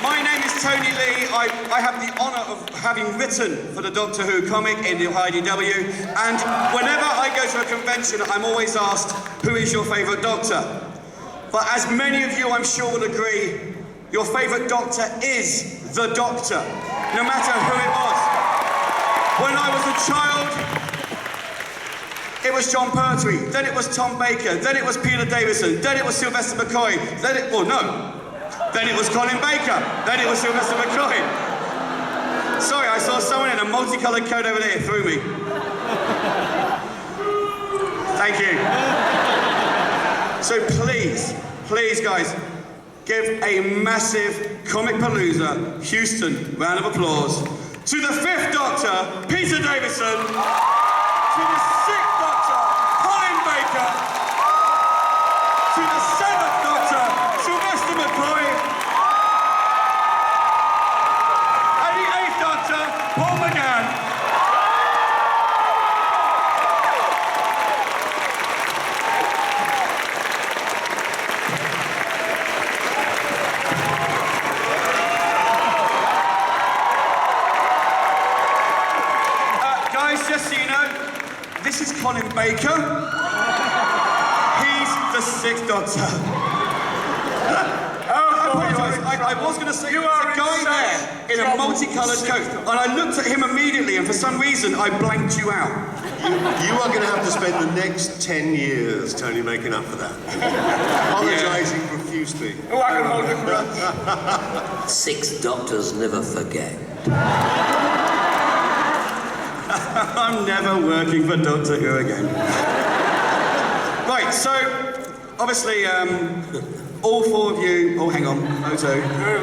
My name is Tony Lee. I have the honour of having written for the Doctor Who comic in the IDW, and whenever I go to a convention, I'm always asked, who is your favourite Doctor? But as many of you, I'm sure, will agree, your favourite Doctor is the Doctor, no matter who it was. When I was a child, it was John Pertwee, then it was Tom Baker, then it was Peter Davidson, then it was Sylvester McCoy, then it was Colin Baker, then it was Sylvester McCoy. Sorry, I saw someone in a multicoloured coat over there through me. Thank you. So please guys, give a massive Comicpolooza Houston round of applause to the 5th Doctor, Peter Davidson, to the 6th Doctor, Colin Baker, to the 7th Doctor, Sylvester McCoy, and the 8th Doctor, Paul McGann. Just so you know, this is Colin Baker. He's the 6th Doctor. I apologise. I was going to say, there's a guy there in a multicoloured coat, and I looked at him immediately, and for some reason, I blanked you out. You are going to have to spend the next 10 years, Tony, making up for that. Apologising profusely. Oh, I can hold it. 6 Doctors never forget. I'm never working for Doctor Who again. Right, so, obviously, all 4 of you... Oh, hang on, photo. No,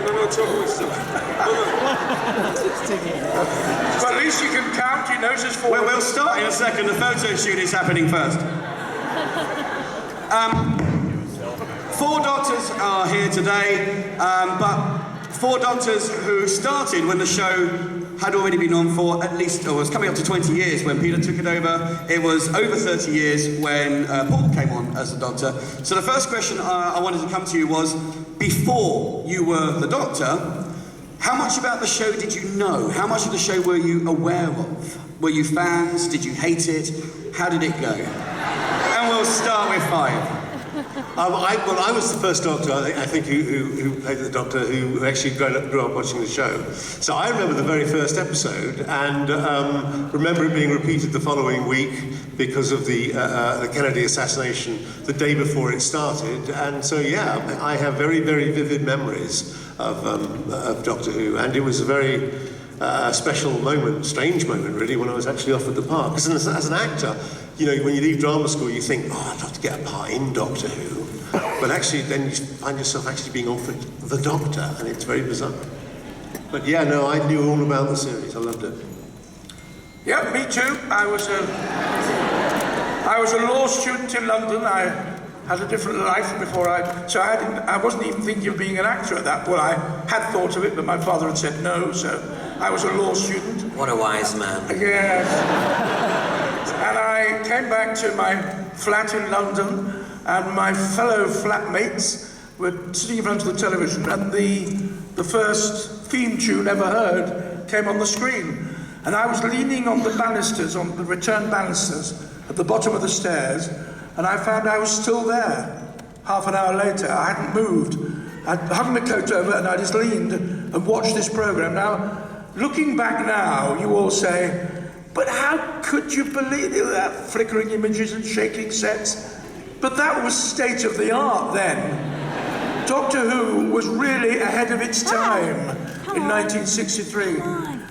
Well, at least you can count, you notice 4. Well, we'll start in a second. The photo shoot is happening first. 4 Doctors are here today, but 4 Doctors who started when the show had already been on for at least, or was coming up to 20 years when Peter took it over. It was over 30 years when Paul came on as the Doctor. So the first question I wanted to come to you was, before you were the Doctor, how much about the show did you know? How much of the show were you aware of? Were you fans? Did you hate it? How did it go? And we'll start with 5. I was the first Doctor, I think, who played the Doctor, who actually grew up watching the show. So I remember the very first episode, and remember it being repeated the following week because of the Kennedy assassination the day before it started. And so, yeah, I have very, very vivid memories of Doctor Who, and it was a very special moment, strange moment, really, when I was actually offered the part. Because as an actor, you know, when you leave drama school, you think, oh, I'd love to get a part in Doctor Who. But actually, then you find yourself actually being offered the Doctor, and it's very bizarre. But yeah, no, I knew all about the series. I loved it. Yeah, me too. I was a law student in London. I had a different life before I wasn't even thinking of being an actor at that point. I had thought of it, but my father had said no, so I was a law student. What a wise man. Yes. And I came back to my flat in London, and my fellow flatmates were sitting in front of the television, and the first theme tune ever heard came on the screen. And I was leaning on the banisters, on the return banisters, at the bottom of the stairs, and I found I was still there. Half an hour later, I hadn't moved. I'd hung the coat over, and I just leaned and watched this programme. Now, looking back now, you all say, but how could you believe it? That flickering images and shaking sets? But that was state of the art then. Doctor Who was really ahead of its time in 1963.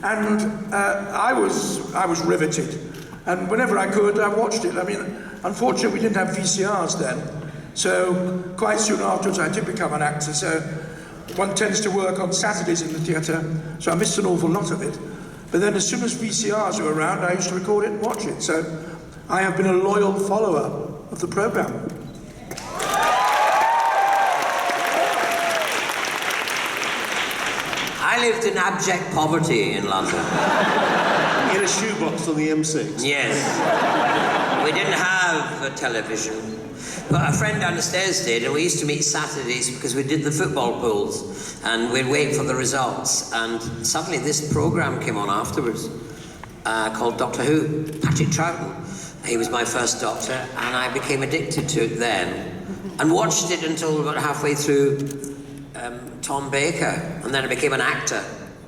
And I was riveted. And whenever I could, I watched it. I mean, unfortunately, we didn't have VCRs then. So quite soon afterwards, I did become an actor. So one tends to work on Saturdays in the theatre. So I missed an awful lot of it. But then as soon as VCRs were around, I used to record it and watch it. So I have been a loyal follower of the programme. I lived in abject poverty in London. In a shoebox on the M6? Yes. We didn't have a television. But a friend down the stairs did, and we used to meet Saturdays because we did the football pools, and we'd wait for the results, and suddenly this programme came on afterwards, called Doctor Who, Patrick Troughton. He was my first Doctor, and I became addicted to it then, and watched it until about halfway through Tom Baker, and then I became an actor,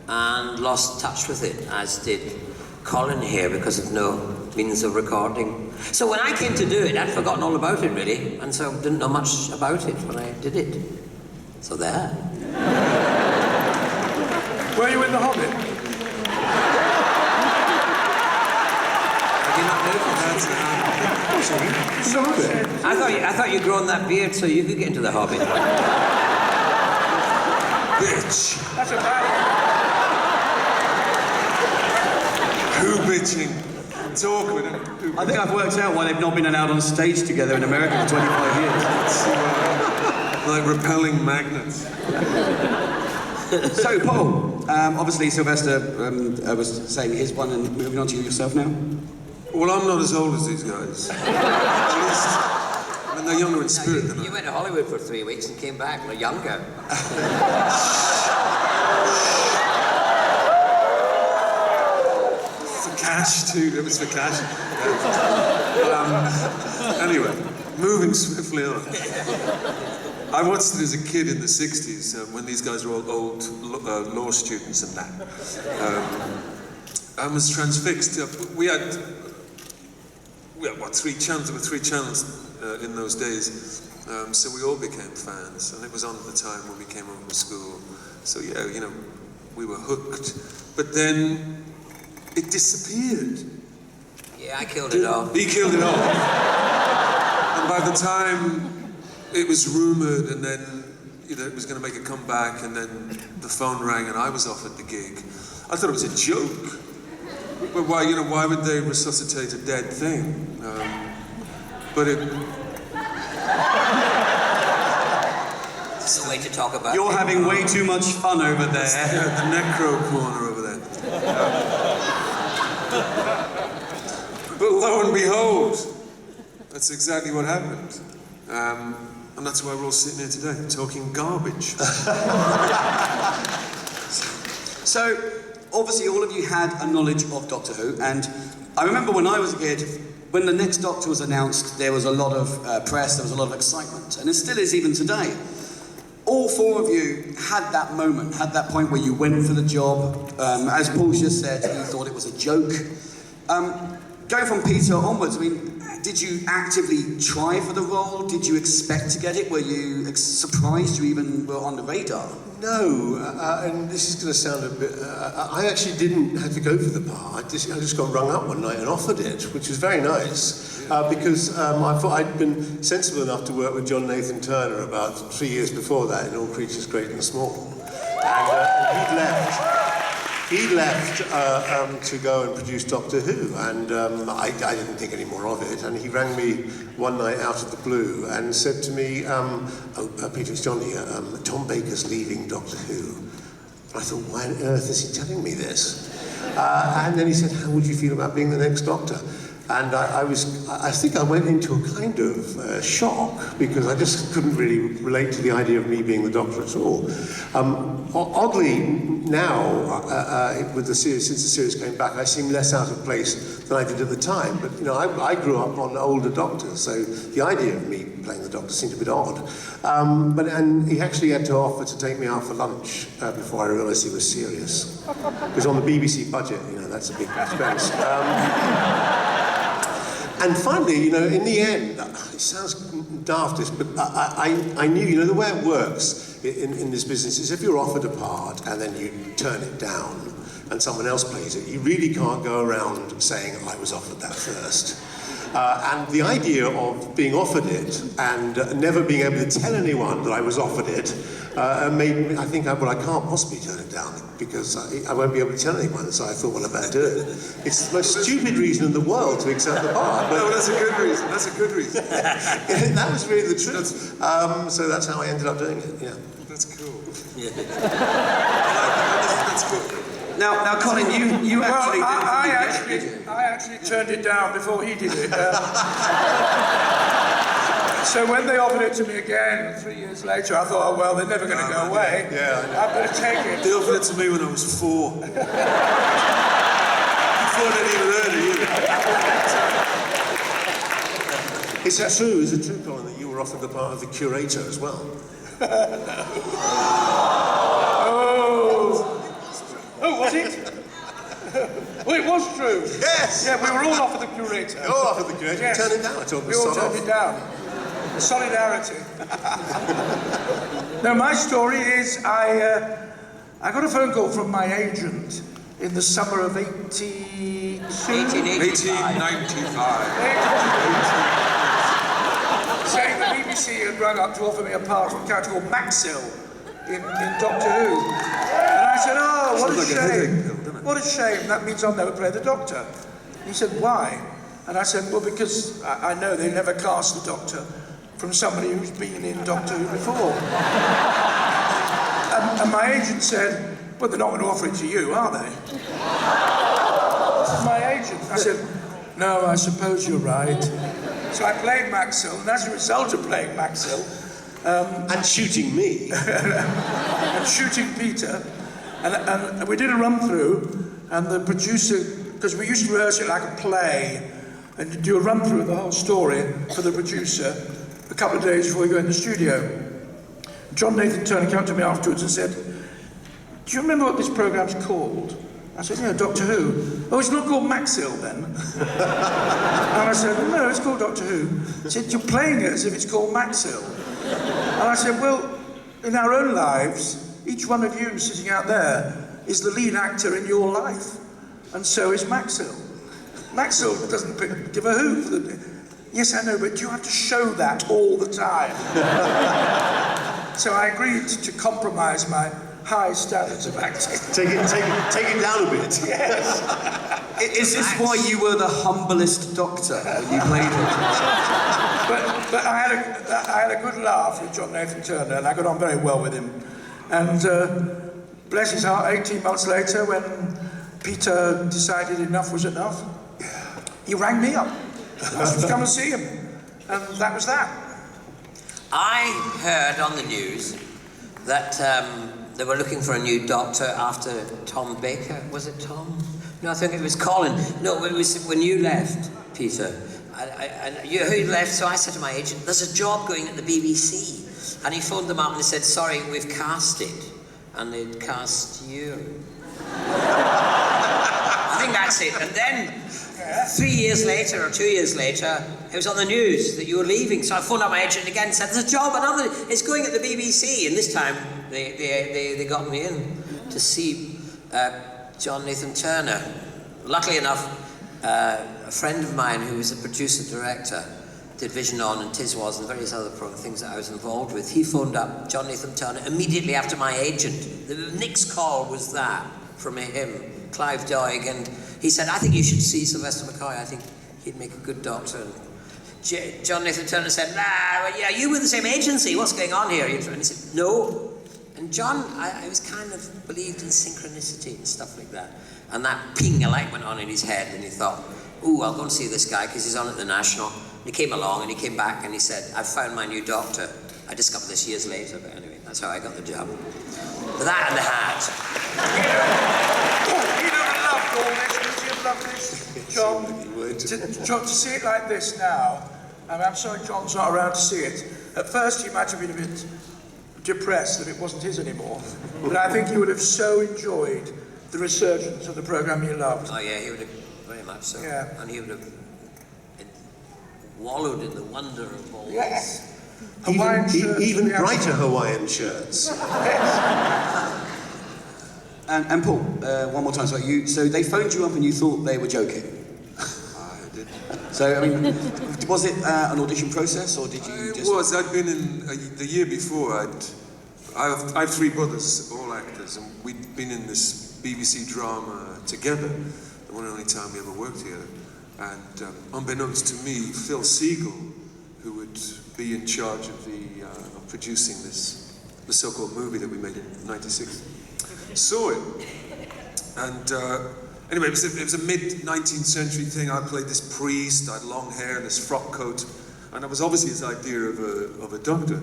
and lost touch with it, as did Colin here, because of no means of recording. So when I came to do it, I'd forgotten all about it, really, and so didn't know much about it when I did it. So there. Were you in The Hobbit? Did you not know that? I thought you'd grown that beard so you could get into The Hobbit. Bitch. That's a bad Who bitching? It's awkward. I think I've worked out why they've not been allowed on stage together in America for 25 years. It's like repelling magnets. So, Paul, obviously Sylvester was saying his one, and moving on to you yourself now. Well, I'm not as old as these guys. At least, I mean, they're younger in spirit than I You am. went to Hollywood for 3 weeks and came back younger. For cash, too. It was for cash. Anyway, moving swiftly on. I watched it as a kid in the 60s when these guys were all old law students and that. I was transfixed. We had what, 3 channels? There were 3 channels in those days. So we all became fans, and it was on at the time when we came home from school. So yeah, you know, we were hooked. But then it disappeared. Yeah, I killed it off. He killed it off. And by the time it was rumoured, and then you know it was going to make a comeback, and then the phone rang, and I was offered the gig. I thought it was a joke. But why, you know, why would they resuscitate a dead thing? But it. It's a way to talk about You're it. having way too much fun over there. Yeah, the necro corner over there. But lo and behold, that's exactly what happened. And that's why we're all sitting here today, talking garbage. So, obviously all of you had a knowledge of Doctor Who, and I remember when I was a kid, when the next Doctor was announced, there was a lot of press, there was a lot of excitement, and it still is even today. All 4 of you had that moment, had that point where you went for the job. As Paul just said, he thought it was a joke. Going from Peter onwards, I mean, did you actively try for the role? Did you expect to get it? Were you surprised you even were on the radar? No, and this is going to sound a bit... I actually didn't have to go for the part. I just got rung up one night and offered it, which was very nice, because I thought I'd been sensible enough to work with John Nathan Turner about 3 years before that in All Creatures Great and Small. And he'd left to go and produce Doctor Who, and I didn't think any more of it, and he rang me one night out of the blue and said to me, Peter, it's John here, Tom Baker's leaving Doctor Who. And I thought, why on earth is he telling me this? And then he said, how would you feel about being the next Doctor? And I think I went into a kind of shock, because I just couldn't really relate to the idea of me being the Doctor at all. Oddly, now, with the series, since the series came back, I seem less out of place than I did at the time. But, you know, I grew up on older Doctors, so the idea of me playing the Doctor seemed a bit odd. And he actually had to offer to take me out for lunch before I realised he was serious. Because on the BBC budget, you know, that's a big expense. And finally, you know, in the end, it sounds daftest, but I knew, you know, the way it works in this business is if you're offered a part and then you turn it down and someone else plays it, you really can't go around saying, I was offered that first. And the idea of being offered it and never being able to tell anyone that I was offered it made me, I think, well, I can't possibly turn it down because I won't be able to tell anyone, so I thought, well, I better do it. It's the most stupid reason in the world to accept the part. But No, that's a good reason. That's a good reason. that was really the truth. So that's how I ended up doing it, yeah. That's cool. Yeah. That's cool. Now, Colin, you actually Well, did. I actually turned it down before he did it. So when they offered it to me again 3 years later, I thought, oh well, they're never going to go away. Yeah. I better take it. They offered it to me when I was 4. Before they'd even heard of you. Is it true, Colin, that you were offered the part of the curator as well? Oh, was it? Well, it was true. Yes! Yeah, we were all offered the curator. You all offered the curator. Yes. You turned it down. I told We all turned it down. Solidarity. No, my story is I got a phone call from my agent in the summer of 1895. 1895. Saying the BBC had rung up to offer me a part of a character called Maxil in Doctor Who. And I said, oh, what a Sounds like a shame. headache pill, doesn't it? What a shame, that means I'll never play the Doctor. And he said, why? And I said, well, because I know they never cast the Doctor from somebody who's been in Doctor Who before. And my agent said, well, they're not going to offer it to you, are they? This is my agent. I said, no, I suppose you're right. So I played Maxil, and as a result of playing Maxil, And shooting me. and shooting Peter, and we did a run through, and the producer, because we used to rehearse it like a play, and you do a run through of the whole story for the producer a couple of days before we go in the studio. John Nathan Turner came up to me afterwards and said, do you remember what this programme's called? I said, yeah, Doctor Who. Oh, it's not called Maxil then? And I said, no, it's called Doctor Who. He said, you're playing it as if it's called Maxil. And I said, well, in our own lives, each one of you sitting out there is the lead actor in your life. And so is Maxil. Maxil doesn't give a hoot for the... Yes, I know, but you have to show that all the time. So I agreed to compromise my high standards of acting. Take it down a bit. Yes. Is this why you were the humblest Doctor when you played it? But I had a good laugh with John Nathan Turner, and I got on very well with him. And bless his heart, 18 months later, when Peter decided enough was enough, he rang me up. I was to come and see him, and that was that. I heard on the news that they were looking for a new Doctor after Tom Baker. Was it Tom? No, I think it was Colin. No, it was when you left, Peter. And you left, so I said to my agent, there's a job going at the BBC. And he phoned them up and they said, sorry, we've cast it. And they'd cast you. I think that's it. And then 3 years later or 2 years later, it was on the news that you were leaving. So I phoned up my agent again and said, there's a job, it's going at the BBC. And this time they got me in to see John Nathan Turner. Luckily enough, a friend of mine who was a producer-director, did Vision On and Tiswas and various other things that I was involved with, he phoned up John Nathan Turner immediately after my agent. The next call was that from him, Clive Doig, and he said, I think you should see Sylvester McCoy, I think he'd make a good Doctor. And John Nathan Turner said, well, yeah, you were the same agency, what's going on here? And he said, no. And John, I was kind of believed in synchronicity and stuff like that. And that ping, a light went on in his head, and he thought, ooh, I'll go and see this guy because he's on at the National. And he came along and he came back and he said, I've found my new Doctor. I discovered this years later, but anyway, that's how I got the job. But that and the hat. You know, I loved all this. Would you have loved this? John, to see it like this now, and I'm sorry John's not around to see it. At first he might have been a bit depressed that it wasn't his anymore. But I think he would have so enjoyed the resurgence of the programme he loved. Oh yeah, he would have, very much so. Yeah. And he would have wallowed in the wonder of all Yes. this. Hawaiian shirts. Even brighter Hawaiian shirts. And Paul, one more time. So they phoned you up and you thought they were joking? I did. So, I mean, was it an audition process, or did you just... It was. I'd been in... the year before, I have three brothers, all actors, and we'd been in this BBC drama together, the one and only time we ever worked together. And unbeknownst to me, Phil Siegel, who would be in charge of of producing the so-called movie that we made in '96, saw it. And anyway, it was a mid-19th century thing. I played this priest, I had long hair and this frock coat. and it was obviously his idea of a doctor.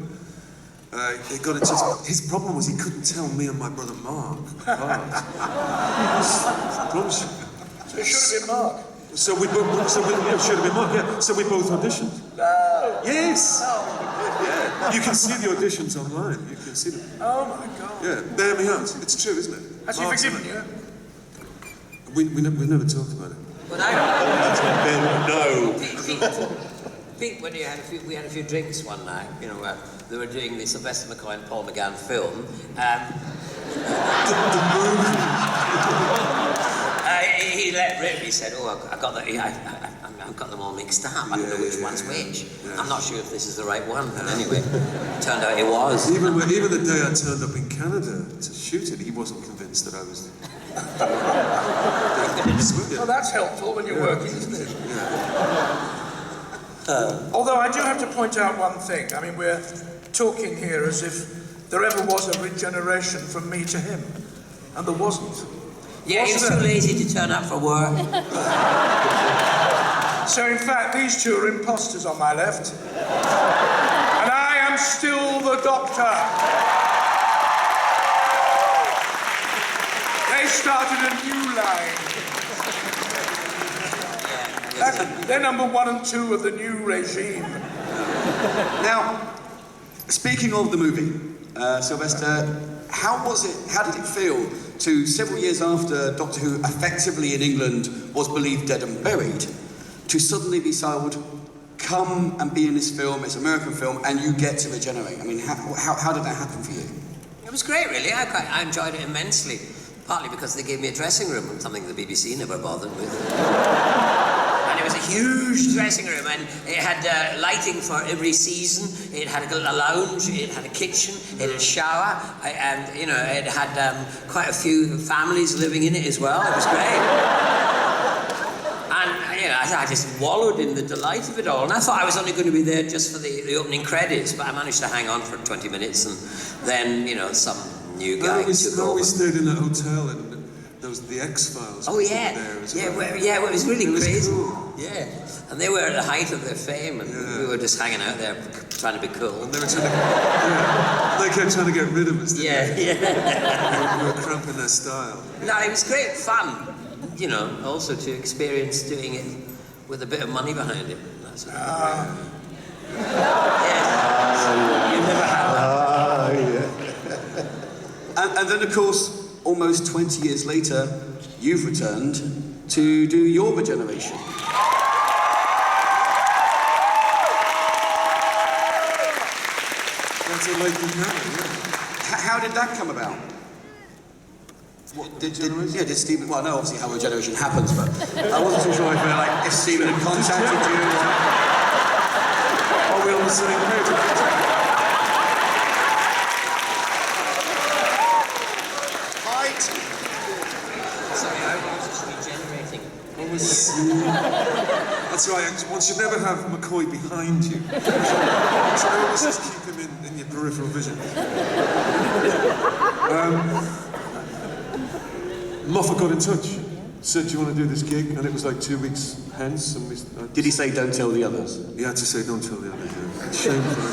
He got in touch. His problem was he couldn't tell me and my brother Mark apart. I promise you. So it should have been Mark. So we should have been Mark. Yeah. So we both auditioned. No. Yes. Yeah. You can see the auditions online. You can see them. Oh my God. Yeah. There we are. It's true, isn't it? Has he Mark's forgiven you? We've never talked about it. But No. Pete, when we had a few drinks one night, you know, they were doing the Sylvester McCoy and Paul McGann film. The movie. He let rip. He said, "Oh, I got that. I've got them all mixed up. I don't know which one's which. I'm not sure if this is the right one." But anyway, turned out it was. Even the day I turned up in Canada to shoot it, he wasn't convinced that I was. Well, that's helpful when you're working, isn't it? Although I do have to point out one thing. I mean, we're talking here as if there ever was a regeneration from me to him, and there wasn't. Yeah, he was too lazy to turn up for work. So in fact, these two are imposters on my left, and I am still the Doctor. They started a new line. They're number 1 and 2 of the new regime. Now, speaking of the movie, Sylvester, how did it feel to, several years after Doctor Who effectively in England was believed dead and buried, to suddenly be told, come and be in this film, it's an American film, and you get to regenerate? I mean, how did that happen for you? It was great, really. I enjoyed it immensely, partly because they gave me a dressing room, something the BBC never bothered with. And it was a huge dressing room, and it had lighting for every season. It had a lounge, it had a kitchen, it had a shower, and you know, it had quite a few families living in it as well. It was great. And you know, I just wallowed in the delight of it all. And I thought I was only going to be there just for the opening credits, but I managed to hang on for 20 minutes, and then you know, some new guy took over. We stayed in a hotel and there was the X-Files. Oh yeah, well, it was really crazy. Cool. Yeah, and they were at the height of their fame, and we were just hanging out there trying to be cool. And they were trying they kept trying to get rid of us. Didn't they? We were cramping their style. No, it was great fun. You know, also to experience doing it with a bit of money behind it. That's you never had that. And then, of course, almost 20 years later, you've returned to do your regeneration. That's a late yeah. How did that come about? What, did Stephen, well, no, obviously how regeneration happens, but I wasn't too sure if Stephen had contacted you. Are we on the same page? Sorry, I was just regenerating. That's right, one should never have McCoy behind you. You should always just keep him in your peripheral vision. Moffat got in touch, said, do you want to do this gig? And it was like 2 weeks hence. And Did he say, don't tell the others? He had to say, don't tell the others. Yeah. It's shameful.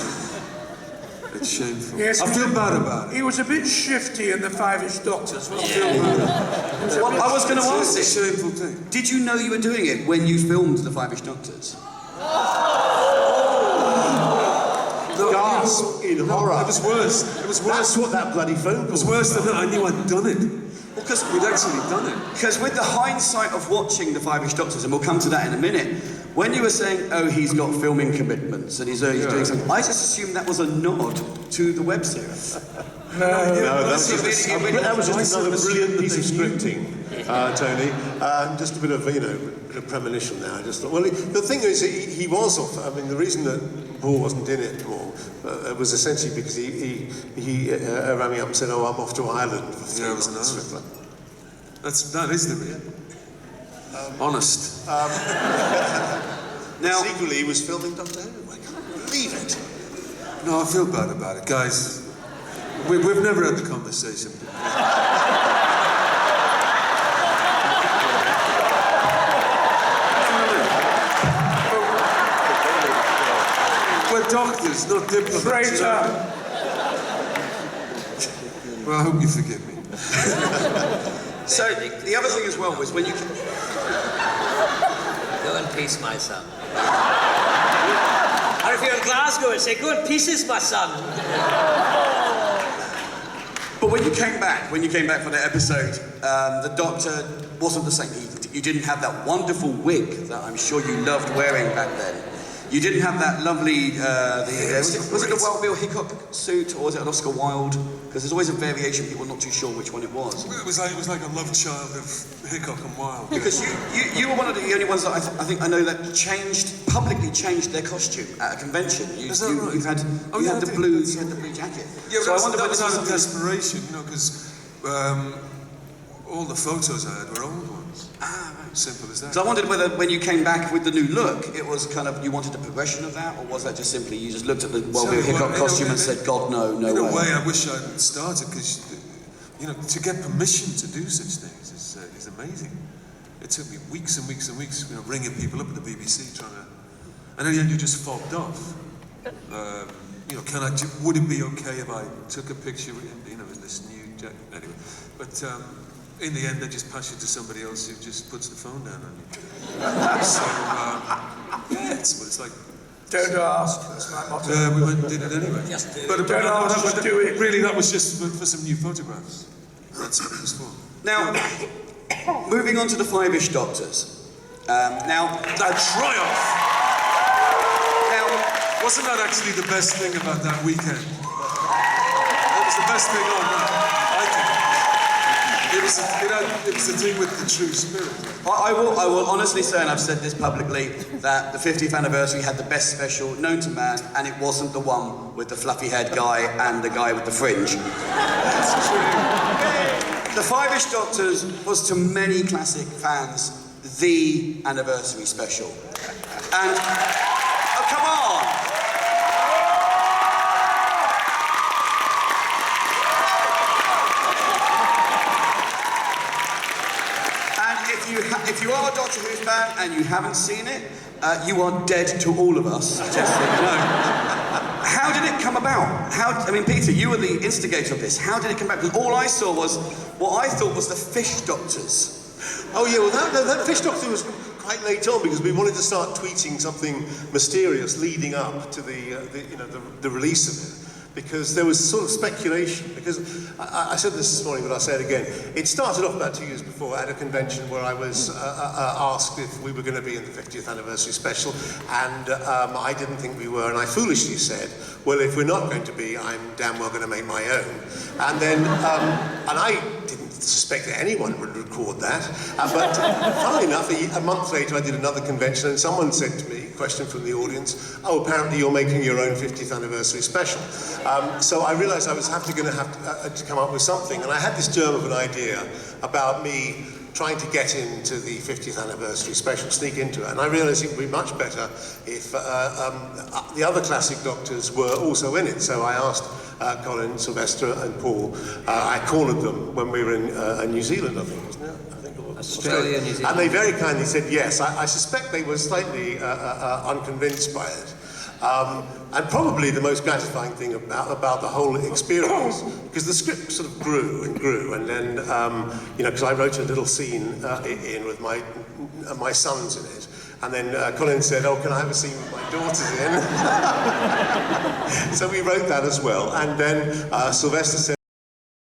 It's shameful. Yes, I feel bad about it. He was a bit shifty in the Five-ish Doctors. I feel bad. Well, I was going to ask It's a this. shameful thing. Did you know you were doing it when you filmed The Five-ish Doctors? Gasp in horror. It was worse. It was worse. That's what that bloody phone call It was worse than that. I knew I'd done it. Because we'd actually done it. Because with the hindsight of watching The Five-ish Doctors, and we'll come to that in a minute, when you were saying, oh, he's got filming commitments and he's doing something, I just assumed that was a nod to the web series. No, that was just another brilliant piece of scripting, Tony. Just a bit of, a premonition there. I just thought, well, the thing is, he was off. I mean, the reason that Paul wasn't in it more was essentially because he rang me up and said, oh, I'm off to Ireland for 3 months. That is the real. Honest. Now, secretly, he was filming Doctor Who. I can't believe it. No, I feel bad about it, guys. We've never had the conversation. We're doctors, not diplomats. Traitor! Well, I hope you forgive me. So, the other thing as well was when you... Go in peace, my son. Or if you're in Glasgow, and say, go in pieces, my son. But when you came back for that episode, the Doctor wasn't the same. You didn't have that wonderful wig that I'm sure you loved wearing back then. You didn't have that lovely, was it the Wild Bill Hickok suit, or was it an Oscar Wilde? Because there's always a variation, people are not too sure which one it was. It was like a love child of Hickok and Wilde. Because you were one of the only ones that I think I know that publicly changed their costume at a convention. Is that right? You had the blue jacket. Yeah, so I wonder that was out of something... desperation, you know, because all the photos I had were old ones. Ah, right. Simple as that. So I wondered whether, when you came back with the new look, it was kind of, you wanted a progression of that, or was that just simply, you just looked at the Wild Bill Hickok costume and said, God, no way. In a way, I wish I'd started, because, you know, to get permission to do such things is amazing. It took me weeks and weeks and weeks, you know, ringing people up at the BBC trying to... And in the end, you just fobbed off. You know, would it be okay if I took a picture in this new jacket? Anyway, but in the end, they just pass you to somebody else who just puts the phone down on you. So, yeah, it's what it's like. Don't ask, that's my motto. We went and did it anyway. Just do it. But Don't ask, just do it. Really, that was just for some new photographs. That's what it was for. Now, moving on to the Five-ish Doctors. Now... That triumph! Now, wasn't that actually the best thing about that weekend? That was the best thing on that. It was the thing with the true spirit. I will honestly say, and I've said this publicly, that the 50th anniversary had the best special known to man, and it wasn't the one with the fluffy-haired guy and the guy with the fringe. That's true. The Five-ish Doctors was to many classic fans the anniversary special. And, oh, come on! If you are a Doctor Who fan and you haven't seen it, you are dead to all of us, just so you know. How did it come about? I mean, Peter, you were the instigator of this. How did it come about? Because all I saw was what I thought was the Fish Doctors. Oh yeah, well that Fish Doctor was quite late on, because we wanted to start tweeting something mysterious leading up to the release of it. Because there was sort of speculation, because I said this morning, but I'll say it again. It started off about 2 years before at a convention where I was asked if we were going to be in the 50th anniversary special, and I didn't think we were, and I foolishly said, well, if we're not going to be, I'm damn well going to make my own. And then, and I didn't suspect that anyone would record that, but funnily enough, a month later I did another convention, and someone said to me, question from the audience, oh, apparently you're making your own 50th anniversary special. So I realized I was going to have to come up with something, and I had this germ of an idea about me trying to get into the 50th anniversary special, sneak into it, and I realized it would be much better if the other classic Doctors were also in it. So I asked Colin, Sylvester and Paul, I cornered them when we were in New Zealand, I think, wasn't it? Australia, New Zealand. And they very kindly said yes. I suspect they were slightly unconvinced by it. And probably the most gratifying thing about the whole experience, because the script sort of grew and grew, and then, you know, because I wrote a little scene in with my sons in it, and then Colin said, oh, can I have a scene with my daughters in? So we wrote that as well, and then Sylvester said,